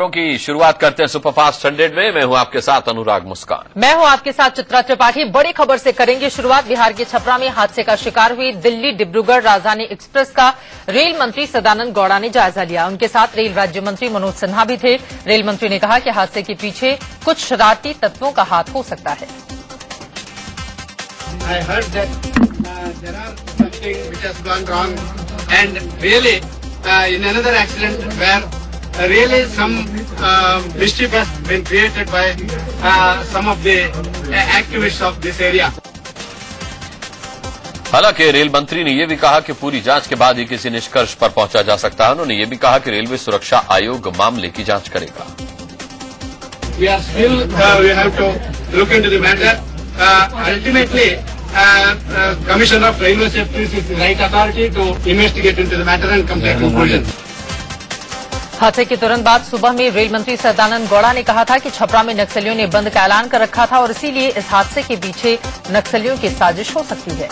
की शुरुआत करते हैं सुपरफास्ट 100 में। मैं हूं आपके साथ अनुराग मुस्कान। मैं हूं आपके साथ चित्रा त्रिपाठी। बड़ी खबर से करेंगे शुरुआत। बिहार के छपरा में हादसे का शिकार हुई दिल्ली डिब्रूगढ़ राजधानी एक्सप्रेस का रेल मंत्री सदानंद गौड़ा ने जायजा लिया। उनके साथ रेल राज्य मंत्री मनोज सिन्हा भी थे। रेल मंत्री ने कहा कि हादसे के पीछे कुछ शरारती तत्वों का हाथ हो सकता है। I heard that there are something which has gone wrong, and really in another accident where really some mischief has been created by some of the activists of this area. हालांकि रेल मंत्री ने यह भी कहा कि पूरी जांच के बाद ही किसी निष्कर्ष पर पहुंचा जा सकता है। उन्होंने यह भी कहा कि रेलवे सुरक्षा आयोग मामले की जांच करेगा। We are still we have to look into the matter. Ultimately, Commissioner of Railway Safety is the right authority to investigate into the matter and come to a conclusion. हादसे के तुरंत बाद सुबह में रेल मंत्री सदानंद गौड़ा ने कहा था कि छपरा में नक्सलियों ने बंद का ऐलान कर रखा था और इसीलिए इस हादसे के पीछे नक्सलियों की साजिश हो सकती है।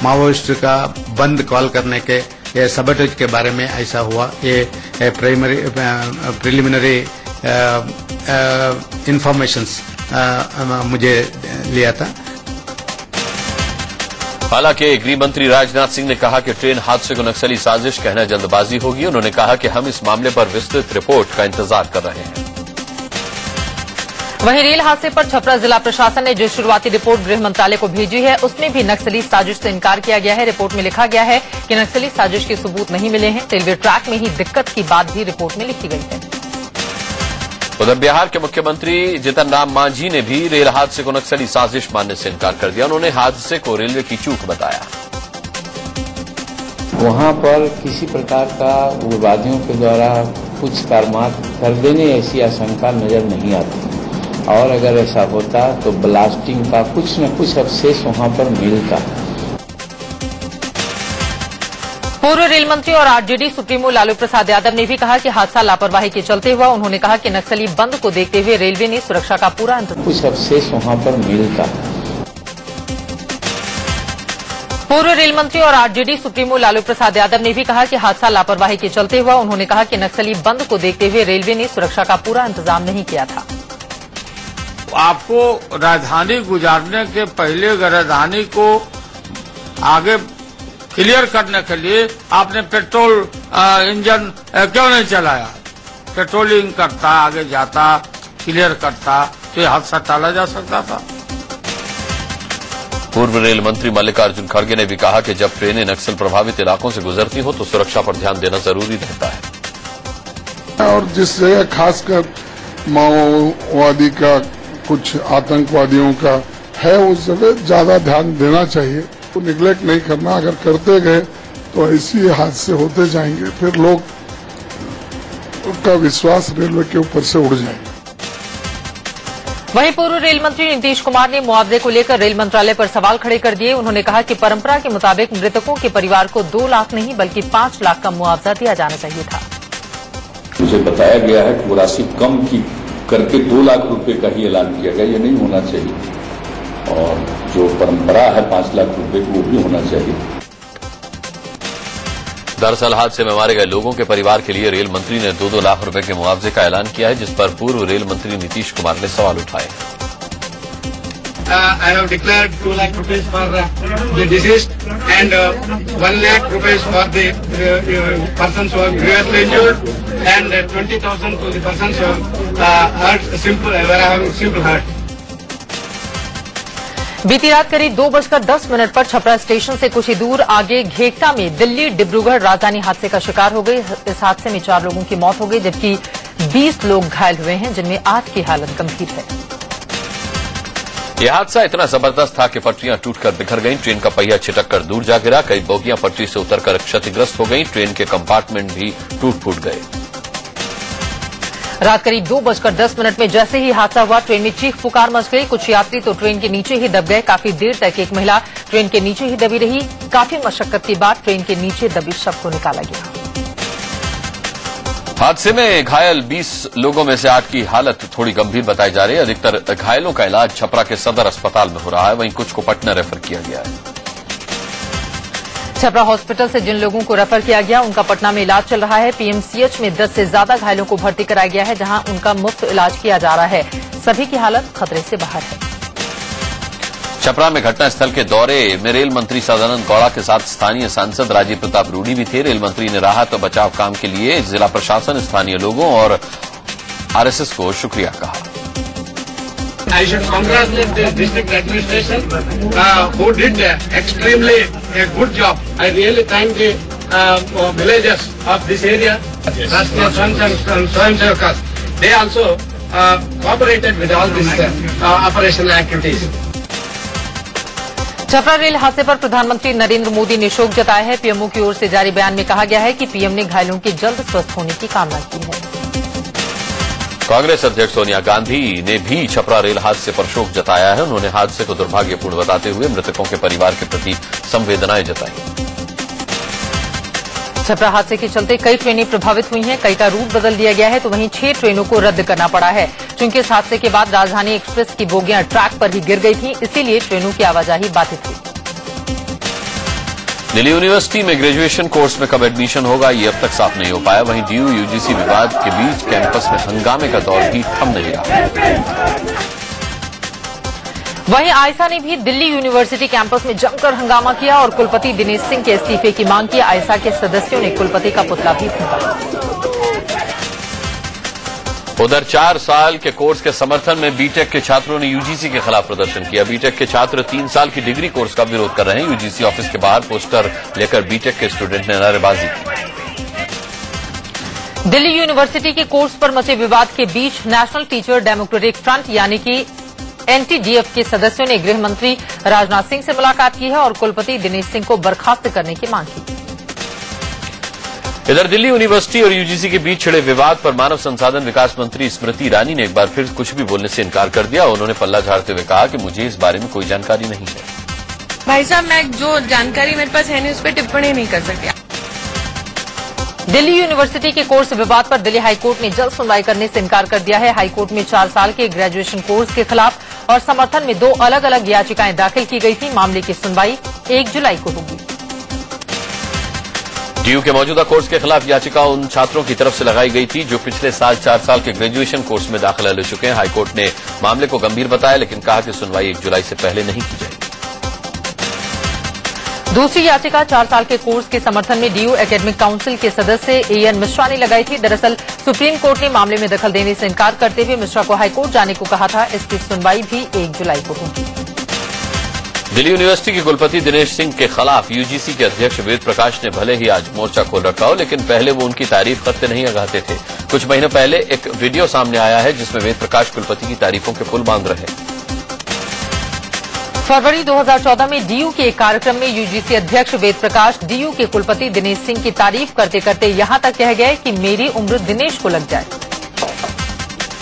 माओइस्ट का बंद कॉल करने के ये सबटेज के बारे में ऐसा हुआ। ये प्रिलिमिनरी इंफॉर्मेशंस मुझे लिया था। हालांकि गृह मंत्री राजनाथ सिंह ने कहा कि ट्रेन हादसे को नक्सली साजिश कहना जल्दबाजी होगी। उन्होंने कहा कि हम इस मामले पर विस्तृत रिपोर्ट का इंतजार कर रहे हैं। वहीं रेल हादसे पर छपरा जिला प्रशासन ने जो शुरुआती रिपोर्ट गृह मंत्रालय को भेजी है उसमें भी नक्सली साजिश से इनकार किया गया है। रिपोर्ट में लिखा गया है कि नक्सली साजिश के सबूत नहीं मिले हैं। रेलवे ट्रैक में ही दिक्कत की बात भी रिपोर्ट में लिखी गई है। उधर बिहार के मुख्यमंत्री जीतन राम मांझी ने भी रेल हादसे को नक्सली साजिश मानने से इनकार कर दिया। उन्होंने हादसे को रेलवे की चूक बताया। वहां पर किसी प्रकार का उग्रवादियों के द्वारा कुछ कारमात कर देने ऐसी आशंका नजर नहीं आती, और अगर ऐसा होता तो ब्लास्टिंग का कुछ न कुछ अवशेष वहां पर मिलता। पूर्व रेल मंत्री और आरजेडी सुप्रीमो लालू प्रसाद यादव ने भी कहा कि हादसा लापरवाही के चलते हुआ। उन्होंने कहा कि नक्सली बंद को देखते हुए रेलवे ने सुरक्षा का पूरा इंतजाम। कुछ अवशेष वहां पर मिलता। पूर्व रेल मंत्री और आरजेडी सुप्रीमो लालू प्रसाद यादव ने भी कहा कि हादसा लापरवाही के चलते हुआ। उन्होंने कहा कि नक्सली बंद को देखते हुए रेलवे ने सुरक्षा का पूरा इंतजाम नहीं किया था। आपको राजधानी गुजारने के पहले राजधानी को आगे क्लियर करने के लिए आपने पेट्रोल इंजन क्यों नहीं चलाया? पेट्रोलिंग करता, आगे जाता, क्लियर करता तो ये हादसा टाला जा सकता था। पूर्व रेल मंत्री मल्लिकार्जुन खड़गे ने भी कहा कि जब ट्रेनें नक्सल प्रभावित इलाकों से गुजरती हो तो सुरक्षा पर ध्यान देना जरूरी रहता है। और जिस जगह खासकर माओवादी का, कुछ आतंकवादियों का है, उस जगह ज्यादा ध्यान देना चाहिए। निगलेक्ट नहीं करना। अगर करते गए तो ऐसी हादसे होते जाएंगे, फिर लोग का विश्वास रेलवे के ऊपर से उड़ जाएगा। वहीं पूर्व रेल मंत्री नीतीश कुमार ने मुआवजे को लेकर रेल मंत्रालय पर सवाल खड़े कर दिए। उन्होंने कहा कि परंपरा के मुताबिक मृतकों के परिवार को 2 लाख नहीं बल्कि 5 लाख का मुआवजा दिया जाना चाहिए था। मुझे बताया गया है कि वो राशि कम की करके 2 लाख रुपए का ही ऐलान किया गया। ये नहीं होना चाहिए, और जो परंपरा है 5 लाख रुपए की, वो भी होना चाहिए। दरअसल हादसे में मारे गए लोगों के परिवार के लिए रेल मंत्री ने 2-2 लाख रुपए के मुआवजे का ऐलान किया है, जिस पर पूर्व रेल मंत्री नीतीश कुमार ने सवाल उठाए। I have declared 2 lakh rupees for the deceased and 1 lakh rupees for the persons who are grievously injured and 20,000 to the persons who hurt simple hurt. बीती रात करीब 2:10 पर छपरा स्टेशन से कुछ ही दूर आगे घेगटा में दिल्ली डिब्रूगढ़ राजधानी हादसे का शिकार हो गई। इस हादसे में 4 लोगों की मौत हो गई जबकि 20 लोग घायल हुए हैं, जिनमें 8 की हालत गंभीर है। यह हादसा इतना जबरदस्त था कि पटरियां टूटकर बिखर गईं। ट्रेन का पहिया छिटककर दूर जा गिरा। कई बोगियां पटरी से उतरकर क्षतिग्रस्त हो गईं। ट्रेन के कंपार्टमेंट भी टूट फूट गए। रात करीब 2:10 में जैसे ही हादसा हुआ ट्रेन में चीख पुकार मच गई। कुछ यात्री तो ट्रेन के नीचे ही दब गए। काफी देर तक एक महिला ट्रेन के नीचे ही दबी रही। काफी मशक्कत के बाद ट्रेन के नीचे दबी शव को निकाला गया। हादसे में घायल 20 लोगों में से 8 की हालत थोड़ी गंभीर बताई जा रही है। अधिकतर घायलों का इलाज छपरा के सदर अस्पताल में हो रहा है, वहीं कुछ को पटना रेफर किया गया है। छपरा हॉस्पिटल से जिन लोगों को रेफर किया गया उनका पटना में इलाज चल रहा है। पीएमसीएच में 10 से ज्यादा घायलों को भर्ती कराया गया है, जहां उनका मुफ्त इलाज किया जा रहा है। सभी की हालत खतरे से बाहर है। छपरा में घटनास्थल के दौरे में रेल मंत्री सदानंद गौड़ा के साथ स्थानीय सांसद राजीव प्रताप रूडी भी थे। रेल मंत्री ने राहत और बचाव काम के लिए जिला प्रशासन, स्थानीय लोगों और आरएसएस को शुक्रिया कहा। I should congratulate the district administration who did extremely a good job. I really thank the villagers of this area, Rashtriya Swayam Sevakas. They also cooperated with all these operational activities. Chhapra rail हादसे पर प्रधानमंत्री नरेंद्र मोदी ने शोक जताया है। PMO की ओर से जारी बयान में कहा गया है कि पीएम ने घायलों के जल्द स्वस्थ होने की कामना की है। कांग्रेस अध्यक्ष सोनिया गांधी ने भी छपरा रेल हादसे पर शोक जताया है। उन्होंने हादसे को दुर्भाग्यपूर्ण बताते हुए मृतकों के परिवार के प्रति संवेदनाएं जताई। छपरा हादसे के चलते कई ट्रेनें प्रभावित हुई हैं। कई का रूट बदल दिया गया है, तो वहीं 6 ट्रेनों को रद्द करना पड़ा है। चूंकि इस हादसे के बाद राजधानी एक्सप्रेस की बोगियां ट्रैक पर ही गिर गई थी, इसीलिए ट्रेनों की आवाजाही बाधित हुई। दिल्ली यूनिवर्सिटी में ग्रेजुएशन कोर्स में कब एडमिशन होगा, ये अब तक साफ नहीं हो पाया। वहीं डीयू यूजीसी विवाद के बीच कैंपस में हंगामे का दौर भी थम नहीं रहा। वहीं आयसा ने भी दिल्ली यूनिवर्सिटी कैंपस में जमकर हंगामा किया और कुलपति दिनेश सिंह के इस्तीफे की मांग की। आयसा के सदस्यों ने कुलपति का पुतला भी फूंका। उधर 4 साल के कोर्स के समर्थन में बीटेक के छात्रों ने यूजीसी के खिलाफ प्रदर्शन किया। बीटेक के छात्र 3 साल की डिग्री कोर्स का विरोध कर रहे हैं। यूजीसी ऑफिस के बाहर पोस्टर लेकर बीटेक के स्टूडेंट ने नारेबाजी की। दिल्ली यूनिवर्सिटी के कोर्स पर मचे विवाद के बीच नेशनल टीचर डेमोक्रेटिक फ्रंट यानी कि एनटीडीएफ के सदस्यों ने गृह मंत्री राजनाथ सिंह से मुलाकात की है और कुलपति दिनेश सिंह को बर्खास्त करने की मांग की। इधर दिल्ली यूनिवर्सिटी और यूजीसी के बीच छिड़े विवाद पर मानव संसाधन विकास मंत्री स्मृति ईरानी ने एक बार फिर कुछ भी बोलने से इनकार कर दिया। उन्होंने पल्ला झाड़ते हुए कहा कि मुझे इस बारे में कोई जानकारी नहीं है। भाई साहब, मैं जो जानकारी मेरे पास है नहीं उस पर टिप्पणी नहीं कर सकती। दिल्ली यूनिवर्सिटी के कोर्स विवाद पर दिल्ली हाईकोर्ट ने जल्द सुनवाई करने से इनकार कर दिया है। हाईकोर्ट में 4 साल के ग्रेजुएशन कोर्स के खिलाफ और समर्थन में 2 अलग अलग याचिकाएं दाखिल की गई थी। मामले की सुनवाई 1 जुलाई को होगी। डीयू के मौजूदा कोर्स के खिलाफ याचिका उन छात्रों की तरफ से लगाई गई थी जो पिछले साल 4 साल के ग्रेजुएशन कोर्स में दाखिला ले चुके हैं। हाईकोर्ट ने मामले को गंभीर बताया, लेकिन कहा कि सुनवाई 1 जुलाई से पहले नहीं की जाएगी। दूसरी याचिका 4 साल के कोर्स के समर्थन में डीयू एकेडमिक काउंसिल के सदस्य एएन मिश्रा ने लगाई थी। दरअसल सुप्रीम कोर्ट ने मामले में दखल देने से इनकार करते हुए मिश्रा को हाईकोर्ट जाने को कहा था। इसकी सुनवाई भी 1 जुलाई को होगी। दिल्ली यूनिवर्सिटी के कुलपति दिनेश सिंह के खिलाफ यूजीसी के अध्यक्ष वेद प्रकाश ने भले ही आज मोर्चा खोल रखा हो, लेकिन पहले वो उनकी तारीफ करते नहीं लगाते थे। कुछ महीने पहले एक वीडियो सामने आया है जिसमें वेद प्रकाश कुलपति की तारीफों के पुल बांध रहे हैं। फरवरी 2014 में डीयू के एक कार्यक्रम में यूजीसी अध्यक्ष वेद प्रकाश डीयू के कुलपति दिनेश सिंह की तारीफ करते करते यहां तक कह गए कि मेरी उम्र दिनेश को लग जाए।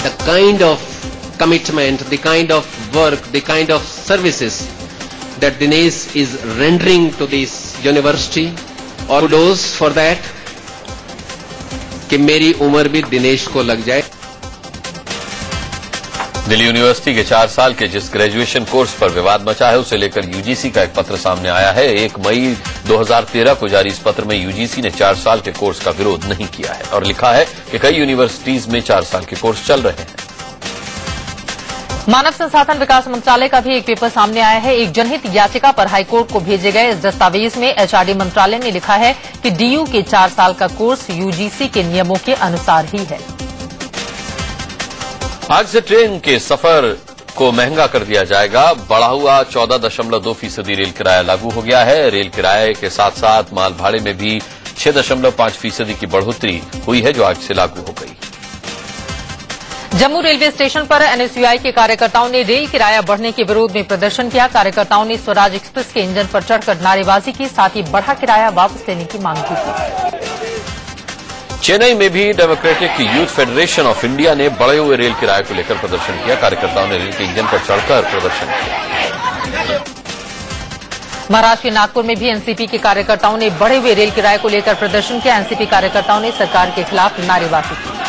The kind of commitment, the kind of work, the kind of services that Dinesh is rendering to this university, और kudos for that, कि मेरी उम्र भी दिनेश को लग जाए। दिल्ली यूनिवर्सिटी के 4 साल के जिस ग्रेजुएशन कोर्स पर विवाद मचा है उसे लेकर यूजीसी का एक पत्र सामने आया है। 1 मई 2013 को जारी इस पत्र में यूजीसी ने 4 साल के कोर्स का विरोध नहीं किया है और लिखा है कि कई यूनिवर्सिटीज में 4 साल के कोर्स चल रहे हैं। मानव संसाधन विकास मंत्रालय का भी एक पेपर सामने आया है। एक जनहित याचिका पर हाईकोर्ट को भेजे गए इस दस्तावेज में एचआरडी मंत्रालय ने लिखा है कि डीयू के 4 साल का कोर्स यूजीसी के नियमों के अनुसार ही है। आज से ट्रेन के सफर को महंगा कर दिया जाएगा। बढ़ा हुआ 14.2% रेल किराया लागू हो गया है। रेल किराए के साथ साथ माल भाड़े में भी 6.5% की बढ़ोतरी हुई है जो आज से लागू हो गई। जम्मू रेलवे स्टेशन पर एनएसयूआई के कार्यकर्ताओं ने रेल किराया बढ़ने के विरोध में प्रदर्शन किया। कार्यकर्ताओं ने स्वराज एक्सप्रेस के इंजन पर चढ़कर नारेबाजी की, साथ ही बढ़ा किराया वापस लेने की मांग की थी। चेन्नई में भी democratic youth federation of India ने बढ़े हुए रेल किराए को लेकर प्रदर्शन किया। कार्यकर्ताओं ने रेल के इंजन पर चढ़कर प्रदर्शन किया। महाराष्ट्र के नागपुर में भी एनसीपी के कार्यकर्ताओं ने बढ़े हुए रेल किराए को लेकर प्रदर्शन किया। एनसीपी कार्यकर्ताओं ने सरकार के खिलाफ नारेबाजी की।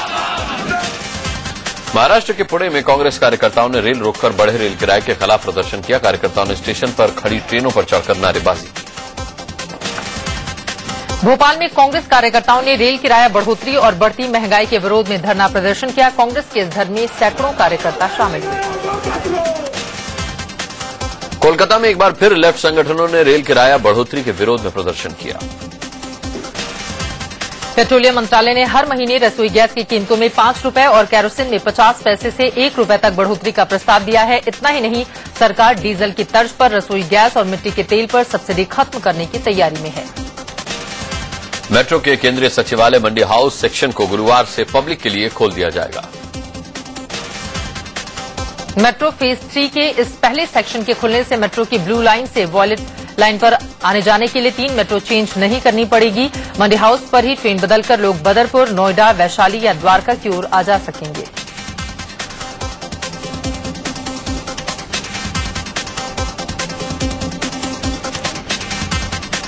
महाराष्ट्र के पुणे में कांग्रेस कार्यकर्ताओं ने रेल रोककर बढ़े रेल किराए के खिलाफ प्रदर्शन किया। कार्यकर्ताओं ने स्टेशन पर खड़ी ट्रेनों पर चढ़कर नारेबाजी की। भोपाल में कांग्रेस कार्यकर्ताओं ने रेल किराया बढ़ोतरी और बढ़ती महंगाई के विरोध में धरना प्रदर्शन किया। कांग्रेस के इस धरने में सैकड़ों कार्यकर्ता शामिल हुए। कोलकाता में एक बार फिर लेफ्ट संगठनों ने रेल किराया बढ़ोतरी के विरोध में प्रदर्शन किया। पेट्रोलियम मंत्रालय ने हर महीने रसोई गैस की कीमतों में 5 रुपए और केरोसिन में 50 पैसे से 1 रुपए तक बढ़ोतरी का प्रस्ताव दिया है। इतना ही नहीं, सरकार डीजल की तर्ज पर रसोई गैस और मिट्टी के तेल पर सब्सिडी खत्म करने की तैयारी में है। मेट्रो के केंद्रीय सचिवालय मंडी हाउस सेक्शन को गुरुवार से पब्लिक के लिए खोल दिया जाएगा। मेट्रो फेज 3 के इस पहले सेक्शन के खुलने से मेट्रो की ब्लू लाइन से वॉयलेट लाइन पर आने जाने के लिए 3 मेट्रो चेंज नहीं करनी पड़ेगी। मंडी हाउस पर ही ट्रेन बदलकर लोग बदरपुर, नोएडा, वैशाली या द्वारका की ओर आ जा सकेंगे।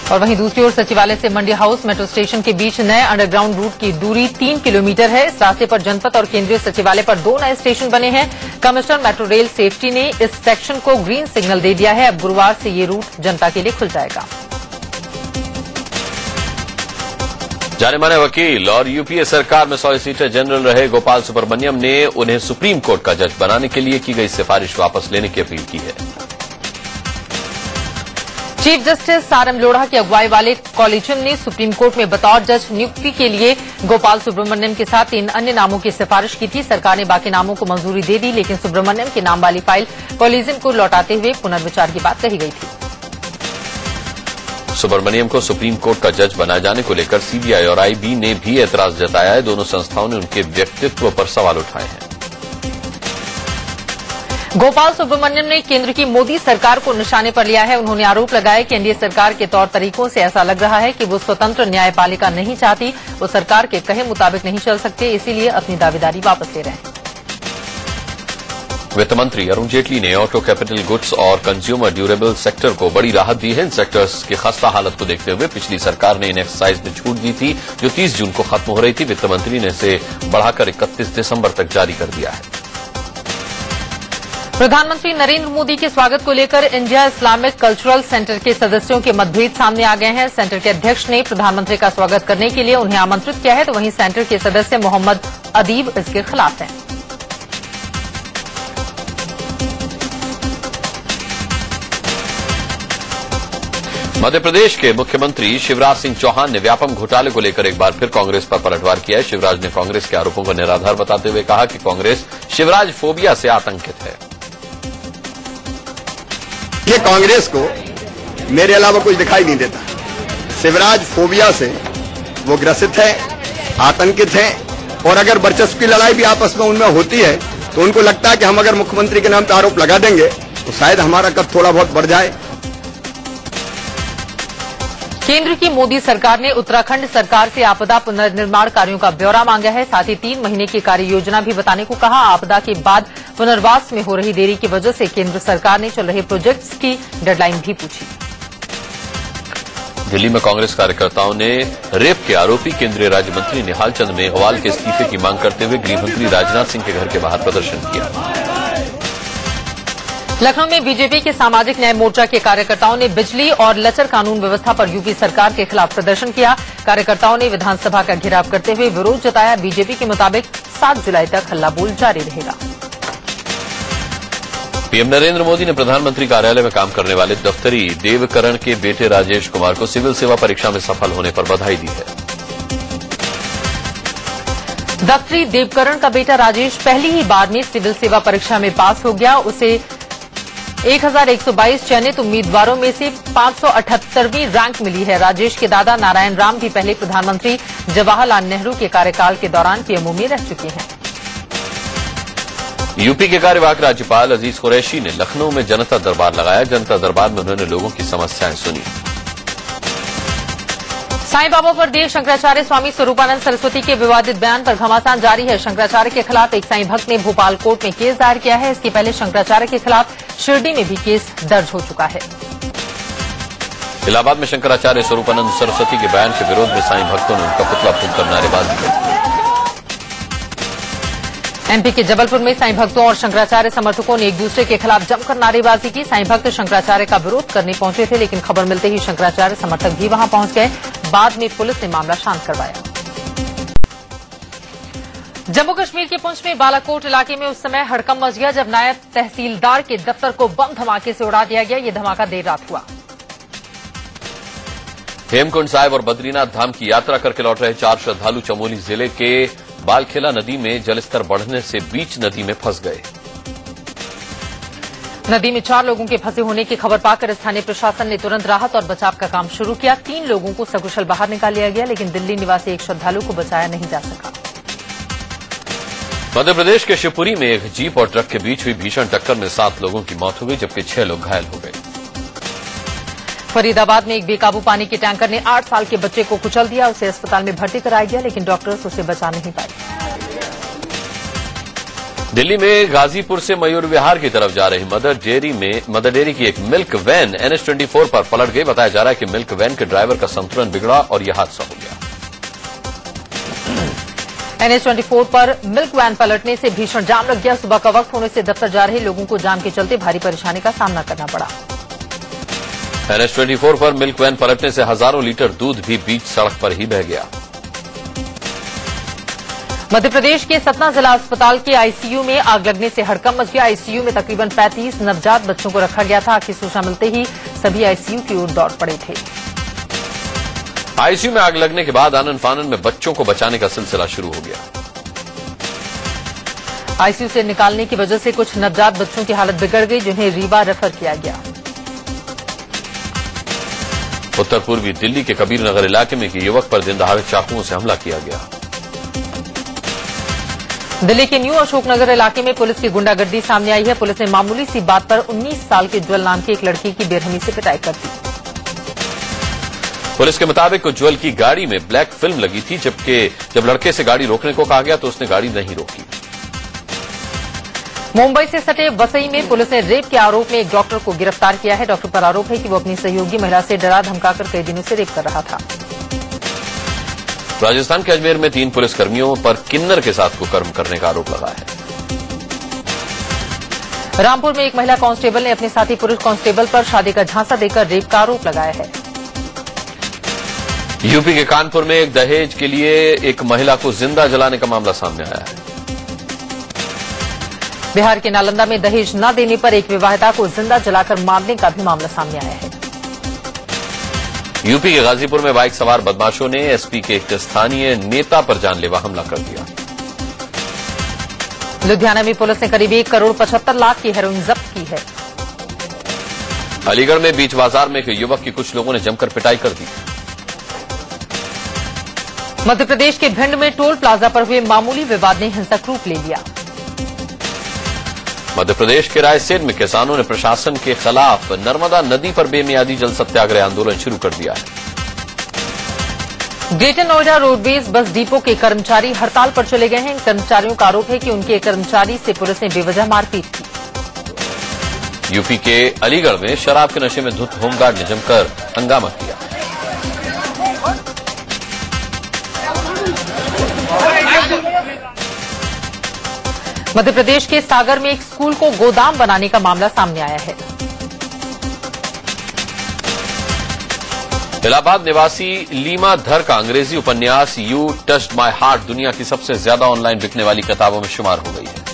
और वहीं दूसरी ओर सचिवालय से मंडी हाउस मेट्रो स्टेशन के बीच नए अंडरग्राउंड रूट की दूरी 3 किलोमीटर है। इस रास्ते पर जनपद और केंद्रीय सचिवालय पर 2 नए स्टेशन बने हैं। कमिश्नर मेट्रो रेल सेफ्टी ने इस सेक्शन को ग्रीन सिग्नल दे दिया है। अब गुरुवार से ये रूट जनता के लिए खुल जाएगा। जाने माने वकील और यूपीए सरकार में सॉलिसिटर जनरल रहे गोपाल सुब्रमण्यम ने उन्हें सुप्रीम कोर्ट का जज बनाने के लिए की गई सिफारिश वापस लेने की अपील की है। Chief justice RM. लोढ़ा की अगुवाई वाले कॉलेजियम ने सुप्रीम कोर्ट में बतौर जज नियुक्ति के लिए गोपाल सुब्रमण्यम के साथ 3 अन्य नामों की सिफारिश की थी। सरकार ने बाकी नामों को मंजूरी दे दी, लेकिन सुब्रमण्यम के नाम वाली फाइल कॉलेजियम को लौटाते हुए पुनर्विचार की बात कही गई थी। सुब्रमण्यम को सुप्रीम कोर्ट का जज बनाए जाने को लेकर सीबीआई और आईबी ने भी एतराज जताया है। दोनों संस्थाओं ने उनके व्यक्तित्व पर सवाल उठाए हैं। गोपाल सुब्रमण्यम ने केंद्र की मोदी सरकार को निशाने पर लिया है। उन्होंने आरोप लगाया कि एनडीए सरकार के तौर तरीकों से ऐसा लग रहा है कि वो स्वतंत्र न्यायपालिका नहीं चाहती, वो सरकार के कहे मुताबिक नहीं चल सकते, इसीलिए अपनी दावेदारी वापस ले रहे हैं। वित्त मंत्री अरुण जेटली ने ऑटो, कैपिटल गुड्स और कंज्यूमर ड्यूरेबल सेक्टर को बड़ी राहत दी है। इन सेक्टर्स की खस्ता हालत को देखते हुए पिछली सरकार ने इन एक्साइज में छूट दी थी, जो 30 जून को खत्म हो रही थी। वित्त मंत्री ने इसे बढ़ाकर 31 दिसंबर तक जारी कर दिया है। प्रधानमंत्री नरेंद्र मोदी के स्वागत को लेकर इंडिया इस्लामिक कल्चरल सेंटर के सदस्यों के मतभेद सामने आ गए हैं। सेंटर के अध्यक्ष ने प्रधानमंत्री का स्वागत करने के लिए उन्हें आमंत्रित किया है, तो वहीं सेंटर के सदस्य मोहम्मद अदीब इसके खिलाफ हैं। मध्य प्रदेश के मुख्यमंत्री शिवराज सिंह चौहान ने व्यापम घोटाले को लेकर एक बार फिर कांग्रेस पर पलटवार किया है। शिवराज ने कांग्रेस के आरोपों को निराधार बताते हुए कहा कि कांग्रेस शिवराज फोबिया से आतंकित है। ये कांग्रेस को मेरे अलावा कुछ दिखाई नहीं देता। शिवराज फोबिया से वो ग्रसित है, आतंकित है, और अगर वर्चस्व की लड़ाई भी आपस में उनमें होती है तो उनको लगता है कि हम अगर मुख्यमंत्री के नाम पर आरोप लगा देंगे तो शायद हमारा कद थोड़ा बहुत बढ़ जाए। केंद्र की मोदी सरकार ने उत्तराखंड सरकार से आपदा पुनर्निर्माण कार्यों का ब्यौरा मांगा है। साथ ही 3 महीने की कार्य योजना भी बताने को कहा। आपदा के बाद पुनर्वास में हो रही देरी की वजह से केंद्र सरकार ने चल रहे प्रोजेक्ट्स की डेडलाइन भी पूछी। दिल्ली में कांग्रेस कार्यकर्ताओं ने रेप के आरोपी केंद्रीय राज्य मंत्री निहाल चंद मेघवाल के इस्तीफे की मांग करते हुए गृह मंत्री राजनाथ सिंह के घर के बाहर प्रदर्शन किया। लखनऊ में बीजेपी के सामाजिक न्याय मोर्चा के कार्यकर्ताओं ने बिजली और लचर कानून व्यवस्था पर यूपी सरकार के खिलाफ प्रदर्शन किया। कार्यकर्ताओं ने विधानसभा का घेराव करते हुए विरोध जताया। बीजेपी के मुताबिक 7 जुलाई तक हल्ला बोल जारी रहेगा। पीएम नरेंद्र मोदी ने प्रधानमंत्री कार्यालय में काम करने वाले दफ्तरी देवकरण के बेटे राजेश कुमार को सिविल सेवा परीक्षा में सफल होने पर बधाई दी है। दफ्तरी देवकरण का बेटा राजेश पहली ही बार में सिविल सेवा परीक्षा में पास हो गया। उसे 1122 चयनित उम्मीदवारों में से 578वीं रैंक मिली है। राजेश के दादा नारायण राम भी पहले प्रधानमंत्री जवाहरलाल नेहरू के कार्यकाल के दौरान पीएमओ में रह चुके हैं। यूपी के कार्यवाहक राज्यपाल अजीज कुरैशी ने लखनऊ में जनता दरबार लगाया। जनता दरबार में उन्होंने लोगों की समस्याएं सुनी। साईं बाबा पर देव शंकराचार्य स्वामी स्वरूपानंद सरस्वती के विवादित बयान पर घमासान जारी है। शंकराचार्य के खिलाफ एक साईं भक्त ने भोपाल कोर्ट में केस दायर किया है। इसके पहले शंकराचार्य के खिलाफ शिरडी में भी केस दर्ज हो चुका है। इलाहाबाद में शंकराचार्य स्वरूपानंद सरस्वती के बयान के विरोध में साईं भक्तों ने उनका पुतला फूंककर नारेबाजी की। एमपी के जबलपुर में साईं भक्तों और शंकराचार्य समर्थकों ने एक दूसरे के खिलाफ जमकर नारेबाजी की। साईं भक्त शंकराचार्य का विरोध करने पहुंचे थे, लेकिन खबर मिलते ही शंकराचार्य समर्थक भी वहां पहुंच गए। बाद में पुलिस ने मामला शांत करवाया। जम्मू कश्मीर के पुंछ में बालाकोट इलाके में उस समय हड़कंप मच गया जब नायब तहसीलदार के दफ्तर को बम धमाके से उड़ा दिया गया। ये धमाका देर रात हुआ। हेमकुंड साहिब और बद्रीनाथ धाम की यात्रा करके लौट रहे 4 श्रद्धालु चमोली जिले के बालखेला नदी में जलस्तर बढ़ने से बीच नदी में फंस गए। नदी में 4 लोगों के फंसे होने की खबर पाकर स्थानीय प्रशासन ने तुरंत राहत और बचाव का काम शुरू किया। 3 लोगों को सकुशल बाहर निकाल लिया गया, लेकिन दिल्ली निवासी एक श्रद्धालु को बचाया नहीं जा सका। मध्य प्रदेश के शिवपुरी में एक जीप और ट्रक के बीच हुई भीषण टक्कर में 7 लोगों की मौत हो गई, जबकि 6 लोग घायल हो गए। फरीदाबाद में एक बेकाबू पानी के टैंकर ने 8 साल के बच्चे को कुचल दिया। उसे अस्पताल में भर्ती कराया गया, लेकिन डॉक्टर्स उसे बचा नहीं पाए। दिल्ली में गाजीपुर से मयूर विहार की तरफ जा रही मदर डेयरी की एक मिल्क वैन NH-24 पर पलट गई। बताया जा रहा है कि मिल्क वैन के ड्राइवर का संतुलन बिगड़ा और यह हादसा हो गया। NH-24 पर मिल्क वैन पलटने से भीषण जाम लग गया। सुबह का वक्त होने से दफ्तर जा रहे लोगों को जाम के चलते भारी परेशानी का सामना करना पड़ा। NH-24 पर मिल्क वैन पलटने से हजारों लीटर दूध भी बीच सड़क पर ही बह गया। मध्य प्रदेश के सतना जिला अस्पताल के आईसीयू में आग लगने से हड़कंप मच गया। आईसीयू में तकरीबन 35 नवजात बच्चों को रखा गया था। आग की सूचना मिलते ही सभी आईसीयू की ओर दौड़ पड़े थे। आईसीयू में आग लगने के बाद आनन फानन में बच्चों को बचाने का सिलसिला शुरू हो गया। आईसीयू से निकालने की वजह से कुछ नवजात बच्चों की हालत बिगड़ गई, जिन्हें रीवा रेफर किया गया। उत्तर पूर्वी दिल्ली के कबीर नगर इलाके में एक युवक पर दिन दहाड़े चाकुओं से हमला किया गया। दिल्ली के न्यू अशोकनगर इलाके में पुलिस की गुंडागर्दी सामने आई है। पुलिस ने मामूली सी बात पर 19 साल के ज्वल नाम की एक लड़की की बेरहमी से पिटाई कर दी। पुलिस के मुताबिक उज्ज्वल की गाड़ी में ब्लैक फिल्म लगी थी, जबकि जब लड़के से गाड़ी रोकने को कहा गया तो उसने गाड़ी नहीं रोकी। मुंबई से सटे वसई में पुलिस ने रेप के आरोप में एक डॉक्टर को गिरफ्तार किया है। डॉक्टर पर आरोप है कि वो अपनी सहयोगी महिला से डरा धमकाकर कई दिनों से रेप कर रहा था। राजस्थान के अजमेर में 3 पुलिसकर्मियों पर किन्नर के साथ कुकर्म करने का आरोप लगा है। रामपुर में एक महिला कांस्टेबल ने अपने साथी पुरुष कांस्टेबल पर शादी का झांसा देकर रेप का आरोप लगाया है। यूपी के कानपुर में एक दहेज के लिए एक महिला को जिंदा जलाने का मामला सामने आया है। बिहार के नालंदा में दहेज न देने पर एक विवाहिता को जिंदा जलाकर मारने का भी मामला सामने आया है। यूपी के गाजीपुर में बाइक सवार बदमाशों ने एसपी के एक स्थानीय नेता पर जानलेवा हमला कर दिया। लुधियाना में पुलिस ने करीब 1 करोड़ 75 लाख की हेरोइन जब्त की है। अलीगढ़ में बीच बाजार में एक युवक की कुछ लोगों ने जमकर पिटाई कर दी। मध्य प्रदेश के भिंड में टोल प्लाजा पर हुए मामूली विवाद ने हिंसक रूप ले लिया। मध्य प्रदेश के रायसेन में किसानों ने प्रशासन के खिलाफ नर्मदा नदी पर बेमियादी जल सत्याग्रह आंदोलन शुरू कर दिया है। Greater Noida roadways bus depot के कर्मचारी हड़ताल पर चले गए हैं। इन कर्मचारियों का आरोप है कि उनके कर्मचारी से पुलिस ने बेवजह मारपीट की। यूपी के अलीगढ़ में शराब के नशे में धुत होमगार्ड ने जमकर हंगामा किया। मध्य प्रदेश के सागर में एक स्कूल को गोदाम बनाने का मामला सामने आया है। इलाहाबाद निवासी लीमा धर का अंग्रेजी उपन्यास यू टच्ड माई हार्ट दुनिया की सबसे ज्यादा ऑनलाइन बिकने वाली किताबों में शुमार हो गई है।